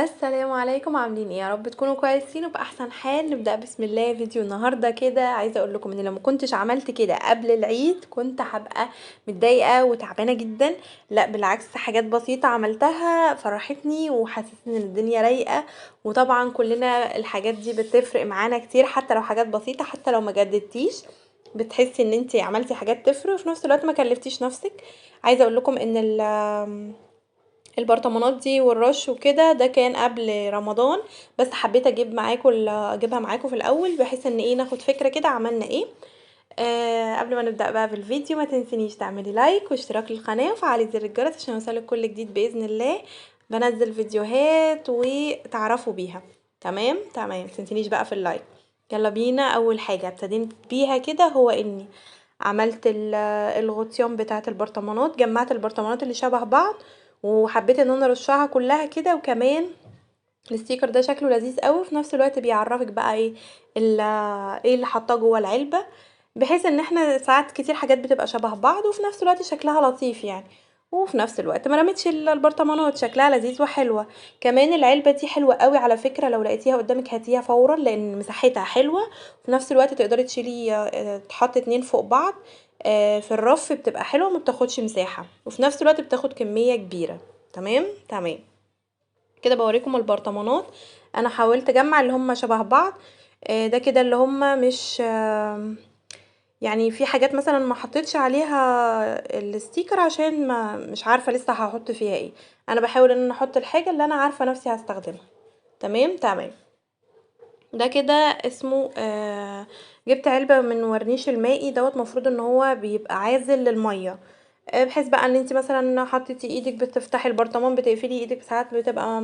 السلام عليكم، عاملين ايه؟ يا رب تكونوا كويسين وبأحسن حال. نبدأ بسم الله. فيديو النهارده كده عايزه اقول لكم ان لو ما كنتش عملت كده قبل العيد كنت هبقى متضايقه وتعبانه جدا. لا بالعكس، حاجات بسيطه عملتها فرحتني وحسستني ان الدنيا رايقه. وطبعا كلنا الحاجات دي بتفرق معانا كتير، حتى لو حاجات بسيطه، حتى لو ما جددتيش بتحسي ان انتي عملتي حاجات تفرق وفي نفس الوقت ما كلفتيش نفسك. عايزه اقول لكم ان البرطمانات دي والرش وكده ده كان قبل رمضان، بس حبيت اجيبها معاكم في الاول بحيث ان ايه ناخد فكرة كده عملنا ايه. قبل ما نبدأ بقى في الفيديو ما تنسينيش تعملي لايك واشتراك للقناة وفعلي زر الجرس عشان يوصلك كل جديد بإذن الله. بنزل فيديوهات وتعرفوا بيها. تمام تمام، تنسينيش بقى في اللايك. يلا بينا. اول حاجة ابتديت بيها كده هو اني عملت الغطيان بتاعه البرطمانات، جمعت البرطمانات اللي شبه بعض وحبيت ان انا ارشها كلها كده. وكمان الستيكر ده شكله لذيذ قوي، في نفس الوقت بيعرفك بقى ايه اللي حاطاه جوه العلبه، بحيث ان احنا ساعات كتير حاجات بتبقى شبه بعض وفي نفس الوقت شكلها لطيف يعني. وفي نفس الوقت ما رميتش البرطمانات، شكلها لذيذ وحلوه. كمان العلبه دي حلوه قوي على فكره، لو لقيتيها قدامك هاتيها فورا لان مساحتها حلوه. في نفس الوقت تقدري تشيلي تحط اتنين فوق بعض في الرف، بتبقى حلوه ما بتاخدش مساحه وفي نفس الوقت بتاخد كميه كبيره. تمام تمام. كده بوريكم البرطمانات. انا حاولت اجمع اللي هم شبه بعض. ده كده اللي هم مش يعني في حاجات مثلا ما حطيتش عليها الستيكر عشان ما مش عارفه لسه هحط فيها ايه. انا بحاول ان انا احط الحاجه اللي انا عارفه نفسي هستخدمها. تمام تمام. ده كده اسمه جبت علبة من ورنيش المائي دوت، مفروض ان هو بيبقى عازل للمية. بحيث بقى ان انت مثلا حطيتي ايدك بتفتحي البرطمان بتقفلي ايدك، ساعات بتبقى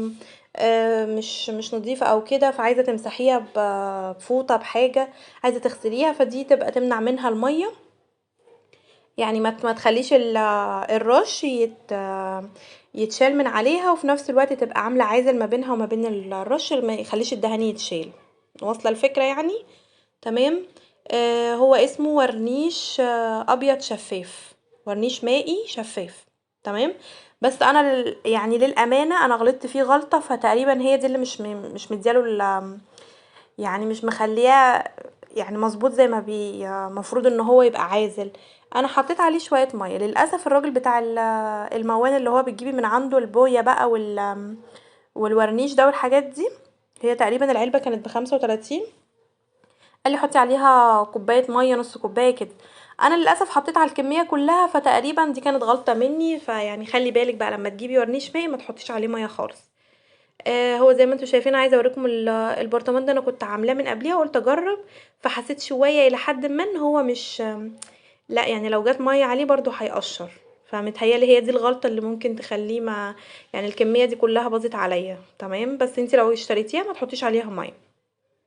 مش نظيفة او كده، فعايزة تمسحيها بفوطة بحاجة، عايزة تغسليها، فدي تبقى تمنع منها المية. يعني ما تخليش الرش يتشال من عليها وفي نفس الوقت تبقى عاملة عازل ما بينها وما بين الرش، ما يخليش الدهان يتشال. واصلة الفكرة يعني. تمام. هو اسمه ورنيش ابيض شفاف، ورنيش مائي شفاف. تمام. بس انا يعني للامانه انا غلطت فيه غلطه، فتقريبا هي دي اللي مش مدياله يعني مش مخلياه يعني مظبوط زي ما مفروض ان هو يبقى عازل. انا حطيت عليه شويه ميه، للاسف الراجل بتاع الموان اللي هو بتجيبي من عنده البويه بقى والورنيش ده والحاجات دي، هي تقريبا العلبه كانت ب35، قال لي حطي عليها كوبايه ميه، نص كوبايه كده. انا للاسف حطيت على الكميه كلها، فتقريبا دي كانت غلطه مني. فيعني خلي بالك بقى لما تجيبي ورنيش مائي ما تحطيش عليه ميه خالص. هو زي ما انتم شايفين، عايزه اوريكم البرطمان ده انا كنت عاملاه من قبلها وقلت اجرب، فحسيت شويه الى حد ما ان هو مش لا يعني لو جت ميه عليه برضو هيقشر. فمتهيالي هي دي الغلطه اللي ممكن تخليه ما يعني الكميه دي كلها باظت عليا. تمام. بس انتي لو اشتريتيها ما تحطيش عليها ميه.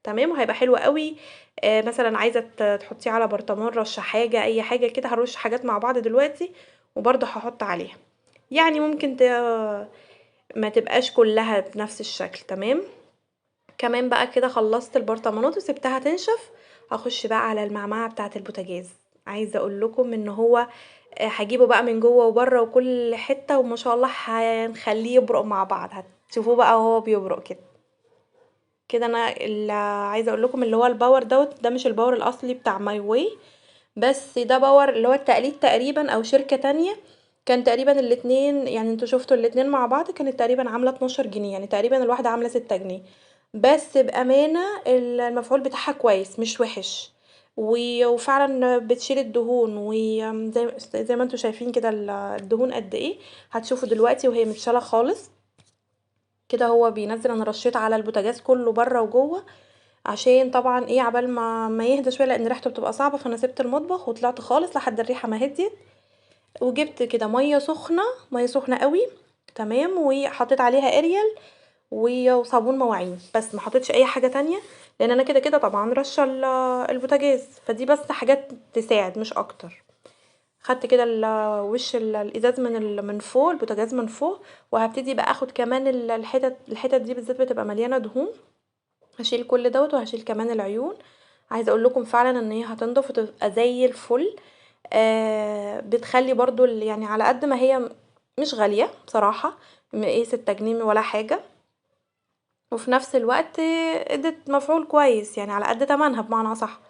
تمام. وهيبقى حلو قوي. مثلا عايزه تحطيه على برطمان رشه حاجه اي حاجه كده، هرش حاجات مع بعض دلوقتي وبرضه هحط عليها. يعني ممكن ما تبقاش كلها بنفس الشكل. تمام. كمان بقى كده خلصت البرطمانات وسبتها تنشف. هخش بقى على المعمعة بتاعه البوتاجاز. عايزه اقول لكم ان هو هجيبه بقى من جوه وبره وكل حته، وما شاء الله هنخليه يبرق مع بعض، هتشوفوه بقى وهو بيبرق كده. كده انا عايزه اقول لكم اللي هو الباور دوت ده مش الباور الاصلي بتاع ماي واي، بس ده باور اللي هو التقليد تقريبا او شركه تانية. كان تقريبا الاتنين يعني انتوا شفتوا الاتنين مع بعض كانت تقريبا عامله 12 جنيه، يعني تقريبا الواحده عامله 6 جنيه. بس بامانه المفعول بتاعها كويس مش وحش. وفعلا بتشيل الدهون، وزي ما انتوا شايفين كده الدهون قد ايه. هتشوفوا دلوقتي وهي متشاله خالص. كده هو بينزل. انا رشيت على البوتاجاز كله بره وجوه عشان طبعا ايه عبال ما يهدى شويه، لان ريحته بتبقى صعبه. فانا سبت المطبخ وطلعت خالص لحد الريحه ما هديت، وجبت كده ميه سخنه، ميه سخنه قوي. تمام. وحطيت عليها اريال وصابون مواعين، بس ما حطيتش اي حاجه تانية لان انا كده كده طبعا رشه البوتاجاز، فدي بس حاجات تساعد مش اكتر. خدت كده وش الازاز من فوق البوتاجاز من فوق، وهبتدي بقى اخد كمان الحتت دي بالذات بتبقى مليانه دهون، هشيل كل دوت وهشيل كمان العيون. عايزه اقول لكم فعلا ان هي هتنضف وتبقى زي الفل. بتخلي برضو يعني على قد ما هي مش غاليه بصراحه، ايه 6 جنيه ولا حاجه، وفي نفس الوقت ادت مفعول كويس يعني على قد تمنها بمعنى صح.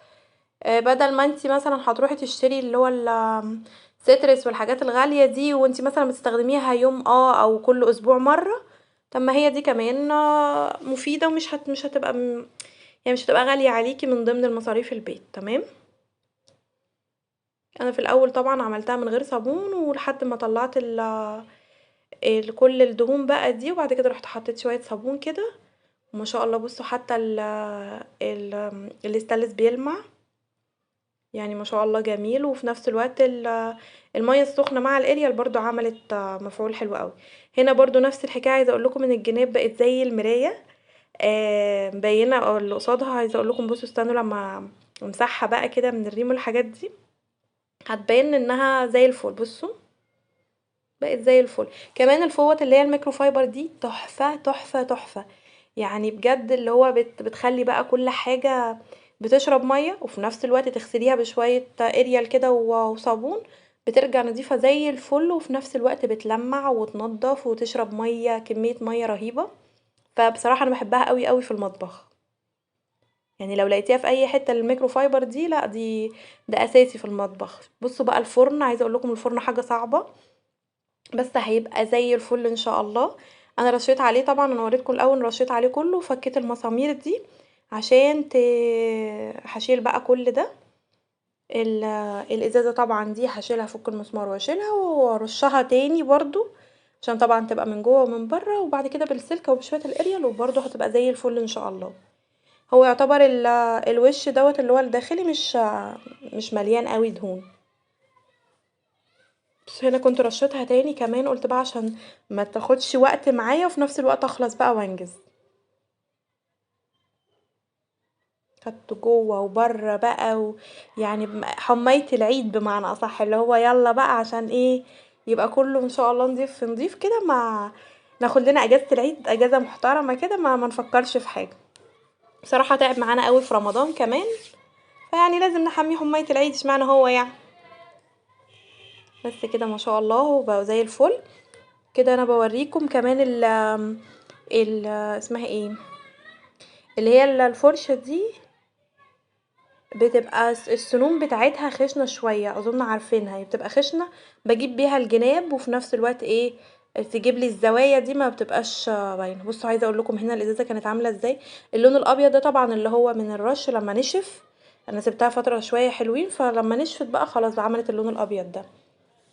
بدل ما انتي مثلا هتروحي تشتري اللي هو السترس والحاجات الغالية دي وانتي مثلا بتستخدميها يوم او كل اسبوع مرة، طب ما هي دي كمان مفيدة ومش مش هتبقى يعني مش هتبقى غالية عليكي من ضمن المصاريف البيت. تمام. انا في الاول طبعا عملتها من غير صابون ولحد ما طلعت كل الدهون بقى دي، وبعد كده رحت حطيت شوية صابون كده، وما شاء الله بصوا حتى الاستانلس بيلمع، يعني ما شاء الله جميل. وفي نفس الوقت المية السخنة مع الاريال برضو عملت مفعول حلو قوي. هنا برضو نفس الحكاية، عايزة اقول لكم ان الجناب بقت زي المراية، مبينة اللي قصادها. عايزة اقول لكم بصوا استنوا لما امسحها بقى كده من الريم والحاجات دي هتبين انها زي الفل. بصوا بقت زي الفل. كمان الفوط اللي هي الميكرو فايبر دي تحفة تحفة تحفة، يعني بجد اللي هو بتخلي بقى كل حاجة بتشرب مية، وفي نفس الوقت تغسليها بشوية اريال كده وصابون بترجع نظيفة زي الفل، وفي نفس الوقت بتلمع وتنضف وتشرب مية كمية مية رهيبة. فبصراحة انا بحبها قوي قوي في المطبخ، يعني لو لقيتيها في اي حتة الميكرو فايبر دي لا ده اساسي في المطبخ. بصوا بقى الفرن، عايزة اقول لكم الفرن حاجة صعبة بس هيبقى زي الفل ان شاء الله. انا رشيت عليه طبعا، انا وريتكم الاول رشيت عليه كله وفكيت المسامير دي عشان هشيل بقى كل ده. الازازه طبعا دي هشيلها، افك المسمار واشيلها وارشها تاني برضو عشان طبعا تبقى من جوه ومن بره، وبعد كده بالسلكه وبشويه الاريال وبرضو هتبقى زي الفل ان شاء الله. هو يعتبر الوش دوت اللي هو الداخلي مش مليان قوي دهون. بس هنا كنت رشيتها تاني كمان، قلت بقى عشان ما تاخدش وقت معايا وفي نفس الوقت اخلص بقى وانجز. خدت جوه وبره بقى يعني حميت العيد بمعنى اصح، اللي هو يلا بقى عشان ايه يبقى كله ان شاء الله نضيف في نضيف كده، ما ناخد لنا اجازة العيد اجازة محترمة كده، ما نفكرش في حاجة. بصراحة تعب معانا قوي في رمضان كمان، فيعني لازم نحميه حمية العيد، اشمعنى هو يعني. بس كده ما شاء الله وبقى زي الفل كده. انا بوريكم كمان ال اسمها ايه اللي هي الفرشة دي، بتبقى السنون بتاعتها خشنة شوية، اظن عارفينها، هي بتبقى خشنة بجيب بيها الجناب وفي نفس الوقت ايه تجيب لي الزوايا دي ما بتبقاش باينه. بصوا عايزه اقول لكم هنا الازازه كانت عامله ازاي. اللون الابيض ده طبعا اللي هو من الرش لما نشف، انا سبتها فتره شويه حلوين، فلما نشفت بقى خلاص بقى عملت اللون الابيض ده.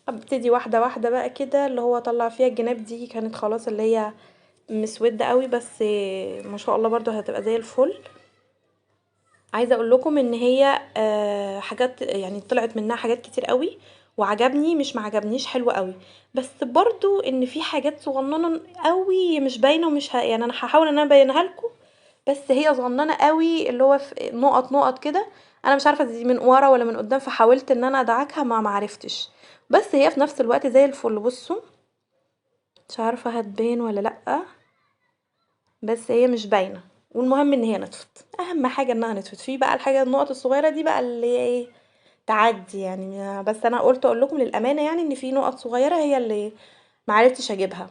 ابتدي واحده واحده بقى كده اللي هو اطلع فيها الجناب دي، كانت خلاص اللي هي مسوده قوي بس ما شاء الله برضو هتبقى زي الفل. عايزه اقول لكم ان هي حاجات يعني طلعت منها حاجات كتير قوي وعجبني مش معجبنيش حلو قوي، بس برضو ان في حاجات صغننه قوي مش باينه ومش يعني انا هحاول ان انا ابينها لكم، بس هي صغننه قوي اللي هو في نقط نقط كده، انا مش عارفه دي من ورا ولا من قدام، فحاولت ان انا ادعكها ما معرفتش، بس هي في نفس الوقت زي الفل. بصوا مش عارفه هتبان ولا لا، بس هي مش باينه، والمهم ان هي نطفت، اهم حاجه انها نطفت. في بقى الحاجه النقط الصغيره دي بقى اللي هي ايه تعدي يعني، بس انا قلت اقول لكم للامانه يعني ان في نقط صغيره هي اللي معرفتش اجيبها،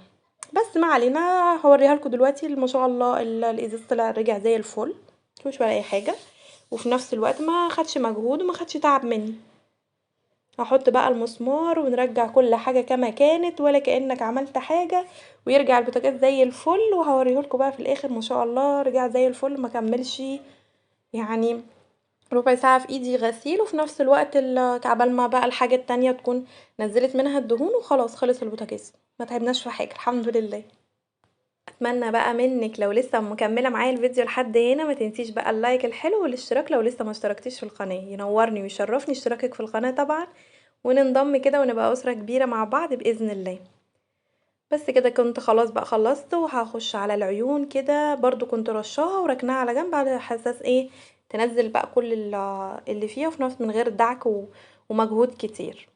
بس ما علينا. هوريها لكم دلوقتي. ما شاء الله الازاز طلع رجع زي الفل مش ولا اي حاجه، وفي نفس الوقت ما خدش مجهود وما خدش تعب مني. هحط بقى المسمار ونرجع كل حاجة كما كانت ولا كأنك عملت حاجة، ويرجع البوتاجاز زي الفل، وهوريهولكوا بقى في الاخر ما شاء الله رجع زي الفل، ما كملش يعني ربع ساعة في ايدي غسيل، وفي نفس الوقت عبال ما بقى الحاجة التانية تكون نزلت منها الدهون وخلاص خلص البوتاجاز، ما تعبناش في حاجة الحمد لله. اتمنى بقى منك لو لسه مكمله معايا الفيديو لحد هنا ما تنسيش بقى اللايك الحلو والاشتراك لو لسه ما اشتركتيش في القناه، ينورني ويشرفني اشتراكك في القناه طبعا، وننضم كده ونبقى اسره كبيره مع بعض باذن الله. بس كده كنت خلاص بقى خلصت، وهخش على العيون كده برضو كنت رشاها وركناها على جنب على حساس ايه تنزل بقى كل اللي فيها في نفس من غير دعك ومجهود كتير.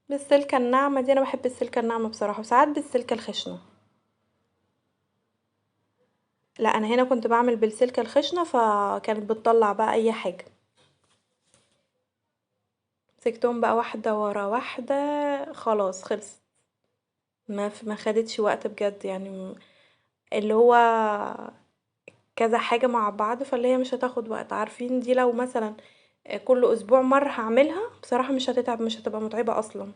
بالسلكة الناعمة دي، انا بحب السلكة الناعمة بصراحة، وساعات بالسلكة الخشنة. لا انا هنا كنت بعمل بالسلكة الخشنة، فكانت بتطلع بقى اي حاجة. مسكتهم بقى واحدة ورا واحدة، خلاص خلص. ما خدتش وقت بجد يعني، اللي هو كذا حاجة مع بعض، فاللي هي مش هتاخد وقت. عارفين دي لو مثلا كل اسبوع مرة هعملها بصراحة مش هتتعب، مش هتبقى متعبة اصلا.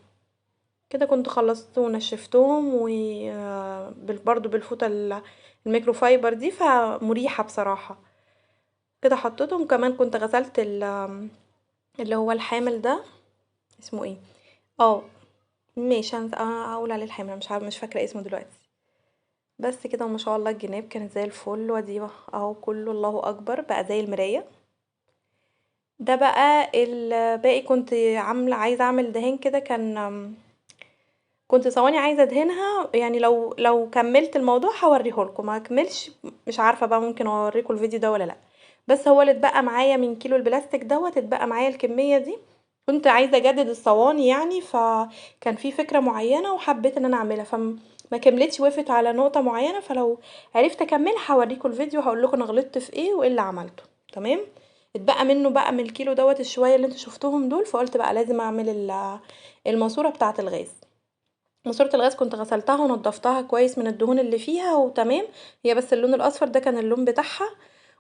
كده كنت خلصت ونشفتهم، و برضو بالفوطة الميكروفايبر دي، فمريحة بصراحة. كده حطيتهم، كمان كنت غسلت اللي هو الحامل ده، اسمه ايه؟ اه ماشي، هقول عليه الحامل، مش عارفة، مش فاكرة اسمه دلوقتي. بس كده وما شاء الله الجناب كانت زي الفل، ودي اهو كله الله اكبر بقى زي المراية. ده بقى الباقي كنت عايزة اعمل دهان كده، كنت صواني عايزة ادهنها يعني، لو كملت الموضوع هوريهولكم، ما كملش مش عارفة بقى، ممكن اوريكم الفيديو ده ولا لا. بس هو اللي اتبقى معايا من كيلو البلاستيك دوت، اتبقى معايا الكمية دي. كنت عايزة اجدد الصواني يعني، فكان في فكرة معينة وحبيت ان انا اعملها، فما كملتش، وقفت على نقطة معينة، فلو عرفت اكملها هوريكم الفيديو، هقول لكم انا غلطت في ايه وايه اللي عملته. تمام. اتبقى منه بقى من الكيلو دوت الشوية اللي انتوا شفتوهم دول، فقلت بقى لازم اعمل الماسورة بتاعة الغاز. ماسورة الغاز كنت غسلتها ونضفتها كويس من الدهون اللي فيها وتمام، هي بس اللون الاصفر ده كان اللون بتاعها.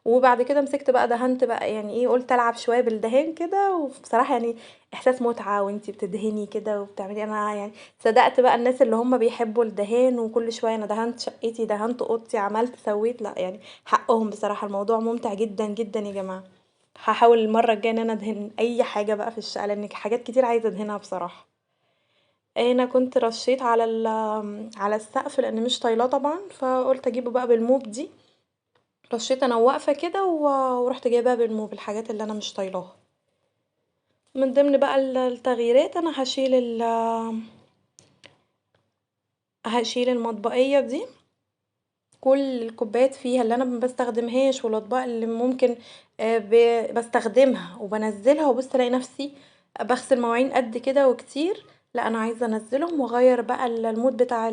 وبعد كده مسكت بقى دهنت بقى، يعني ايه، قلت العب شويه بالدهان كده، وبصراحه يعني احساس متعه وانتي بتدهني كده وبتعملي، انا يعني صدقت بقى الناس اللي هم بيحبوا الدهان، وكل شويه انا دهنت شقتي، دهنت اوضتي، عملت سويت، لا يعني حقهم بصراحه، الموضوع ممتع جدا جدا يا جماعه. هحاول المره الجايه ان انا ادهن اي حاجه بقى في الشقه، لان حاجات كتير عايزه ادهنها بصراحه. انا كنت رشيت على السقف لان مش طايلاه طبعا، فقلت اجيبه بقى بالموب دي. رشيت انا واقفه كده ورحت جايباها بالموب، الحاجات اللي انا مش طايلاها. من ضمن بقى التغييرات، انا هشيل المطبقيه دي، كل الكوبايات فيها اللي انا ما بستخدمهاش والاطباق اللي ممكن بستخدمها وبنزلها، وبص الاقي نفسي بغسل مواعين قد كده وكتير. لا انا عايزه انزلهم واغير بقى المود بتاع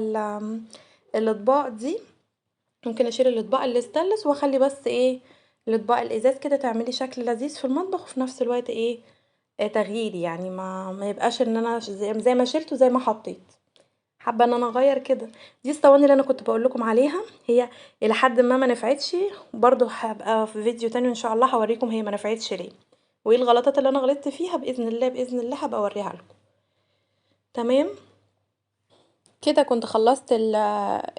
الاطباق دي. ممكن اشيل الاطباق الاستانلس واخلي بس ايه الاطباق الازاز كده، تعملي شكل لذيذ في المطبخ، وفي نفس الوقت ايه تغيير يعني، ما يبقاش ان انا زي ما شلته زي ما حطيت. حابه ان انا اغير كده. دي الصواني اللي انا كنت بقول لكم عليها، هي الى حد ما نفعتش. برضو هبقى في فيديو تاني ان شاء الله هوريكم هي ما نفعتش ليه، وايه الغلطات اللي انا غلطت فيها، باذن الله باذن الله هبقى اوريها لكم. تمام. كده كنت خلصت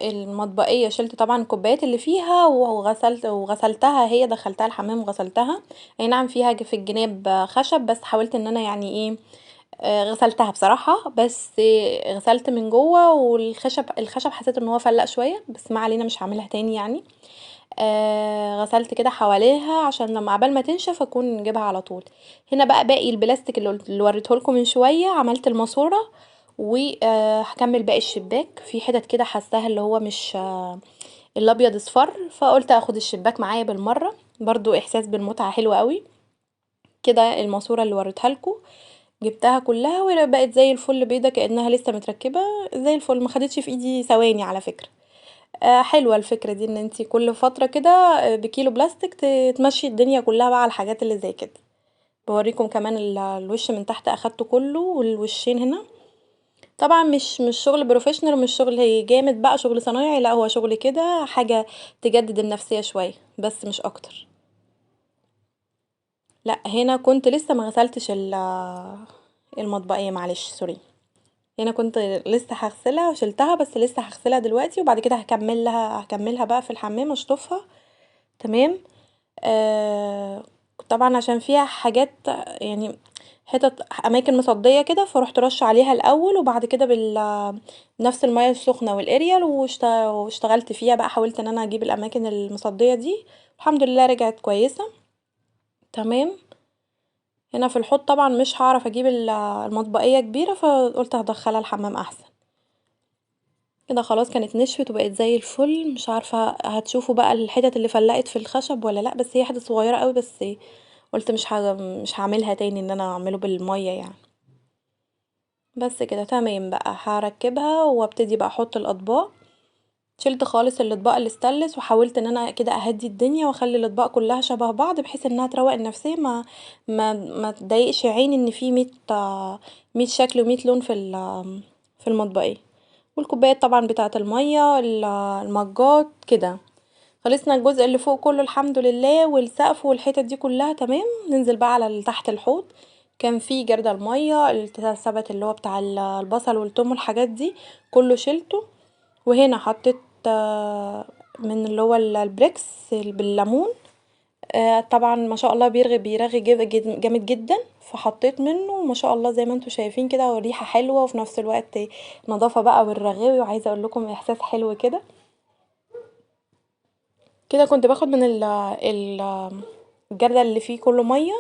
المطبقية، شلت طبعا الكوبايات اللي فيها وغسلتها، هي دخلتها الحمام وغسلتها. اي نعم فيها في الجناب خشب، بس حاولت ان انا يعني ايه غسلتها بصراحة، بس غسلت من جوه، الخشب حسيت ان هو فلق شوية، بس ما علينا مش هعملها تاني يعني. غسلت كده حواليها عشان لما عبال ما تنشف اكون نجيبها على طول. هنا بقى باقي البلاستيك اللي وريته لكم من شويه، عملت الماسوره، وهكمل باقي الشباك في حتت كده حاساها اللي هو مش الابيض اصفر، فقلت اخد الشباك معايا بالمره، برضو احساس بالمتعه حلو قوي. كده الماسوره اللي وريتها لكم جبتها كلها وبقت زي الفل بيضه كانها لسه متركبه، زي الفل، ما خدتش في ايدي ثواني على فكره. حلوة الفكرة دي، ان انتي كل فترة كده بكيلو بلاستيك تمشي الدنيا كلها بقى على الحاجات اللي زي كده. بوريكم كمان الوش من تحت اخدته كله، والوشين هنا. طبعا مش شغل بروفيشنال، ومش شغل جامد بقى، شغل صنايعي، لا هو شغل كده حاجة تجدد النفسية شوية بس مش اكتر. لا هنا كنت لسه ما غسلتش المطبقية، معلش سوري. هنا كنت لسه هغسلها وشلتها، بس لسه هغسلها دلوقتي، وبعد كده هكملها بقى في الحمام اشطفها. تمام. آه طبعا عشان فيها حاجات يعني حتت اماكن مصديه كده، فروحت رش عليها الاول، وبعد كده بنفس الميه السخنه والاريال واشتغلت فيها بقى، حاولت ان انا اجيب الاماكن المصديه دي. الحمد لله رجعت كويسه. تمام. هنا في الحوض طبعا مش هعرف اجيب المطبقيه كبيره، فقلت هدخلها الحمام احسن. كده خلاص كانت نشفت وبقت زي الفل. مش عارفة هتشوفوا بقى الحتت اللي فلقت في الخشب ولا لأ، بس هي حتت صغيرة قوي، بس قلت مش هعملها تاني ان انا اعمله بالمية يعني. بس كده تمام بقى، هركبها وابتدي بقى احط الاطباق. شلت خالص الاطباق الاستانلس وحاولت ان انا كده اهدي الدنيا واخلي الاطباق كلها شبه بعض، بحيث انها تروق النفسيه، ما تضايقش عيني ان في 100 شكل و100 لون في المطبقيه. والكوبايات طبعا بتاعه الميه، المجات كده. خلصنا الجزء اللي فوق كله الحمد لله، والسقف والحتت دي كلها تمام. ننزل بقى على تحت الحوض. كان في جرد الميه الثبت اللي هو بتاع البصل والثوم والحاجات دي، كله شلته. وهنا حطيت من اللي هو البريكس بالليمون. طبعا ما شاء الله بيرغي جامد جدا، فحطيت منه ما شاء الله زي ما انتم شايفين كده، والريحه حلوه وفي نفس الوقت نظافه بقى والرغاوي، وعايزه اقول لكم احساس حلو كده. كده كنت باخد من الجردل اللي فيه كله ميه،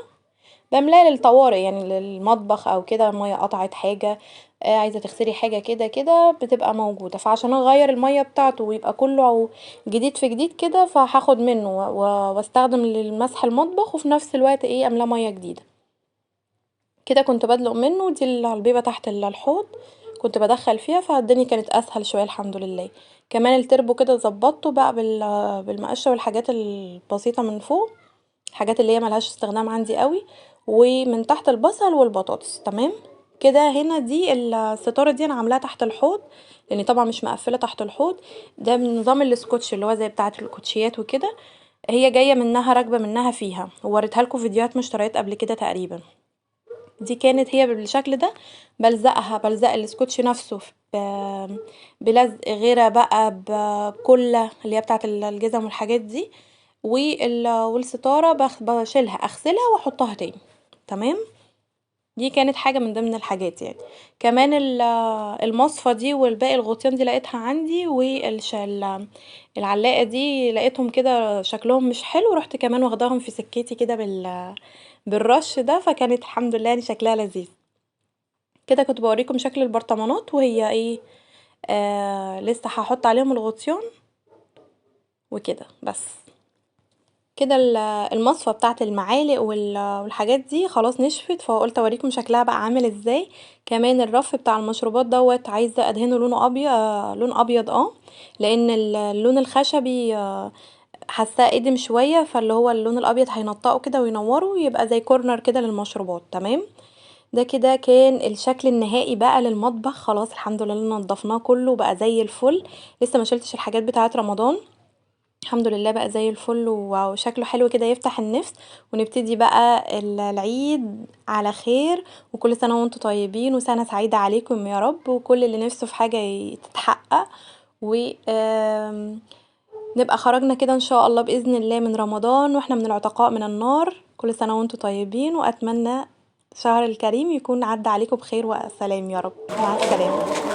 بملاه للطوارئ يعني للمطبخ او كده، ميه قطعت حاجه، عايزه تغسلي حاجه كده كده بتبقى موجوده. فعشان اغير الميه بتاعته ويبقى كله جديد في جديد كده، فهاخد منه واستخدم للمسح المطبخ، وفي نفس الوقت املاه ميه جديده. كده كنت بدلق منه. دي العلبيبه تحت الحوض كنت بدخل فيها، فالدنيا كانت اسهل شويه الحمد لله. كمان التربو كده ظبطته بقى بالمقشه والحاجات البسيطه من فوق، الحاجات اللي هي ملهاش استخدام عندي قوي. ومن تحت البصل والبطاطس تمام. كده هنا دي الستاره دي انا عاملاها تحت الحوض، لاني طبعا مش مقفله تحت الحوض. ده من نظام السكوتش اللي هو زي بتاعه الكوتشيات وكده، هي جايه منها راكبه منها فيها، ووريتها لكم فيديوهات مشتريات قبل كده تقريبا. دي كانت هي بالشكل ده. بلزق السكوتش نفسه بلزق غيره بقى، بكله اللي هي بتاعه الجزم والحاجات دي. والستاره بشيلها اغسلها واحطها تاني تمام. دي كانت حاجه من ضمن الحاجات يعني. كمان المصفى دي والباقي الغطيان دي لقيتها عندي، العلاقه دي لقيتهم كده شكلهم مش حلو، رحت كمان واخداهم في سكتي كده بالرش ده، فكانت الحمد لله يعني شكلها لذيذ. كده كنت بوريكم شكل البرطمانات وهي لسه هحط عليهم الغطيان وكده بس. كده المصفى بتاعه المعالق والحاجات دي خلاص نشفت، فقلت اوريكم شكلها بقى عامل ازاي. كمان الرف بتاع المشروبات دوت عايزه ادهنه لونه ابيض، لون ابيض لان اللون الخشبي حاساه قديم شويه، فاللي هو اللون الابيض هينطقه كده وينوره، يبقى زي كورنر كده للمشروبات تمام. ده كده كان الشكل النهائي بقى للمطبخ. خلاص الحمد لله نضفناه كله بقى زي الفل. لسه ما شلتش الحاجات بتاعه رمضان، الحمد لله بقى زي الفل وشكله حلو كده يفتح النفس. ونبتدي بقى العيد على خير، وكل سنة وانتم طيبين وسنة سعيدة عليكم يا رب، وكل اللي نفسه في حاجة تتحقق. و نبقى خرجنا كده ان شاء الله بإذن الله من رمضان واحنا من العتقاء من النار. كل سنة وانتم طيبين، واتمنى الشهر الكريم يكون عدى عليكم بخير وسلام يا رب. مع السلامة.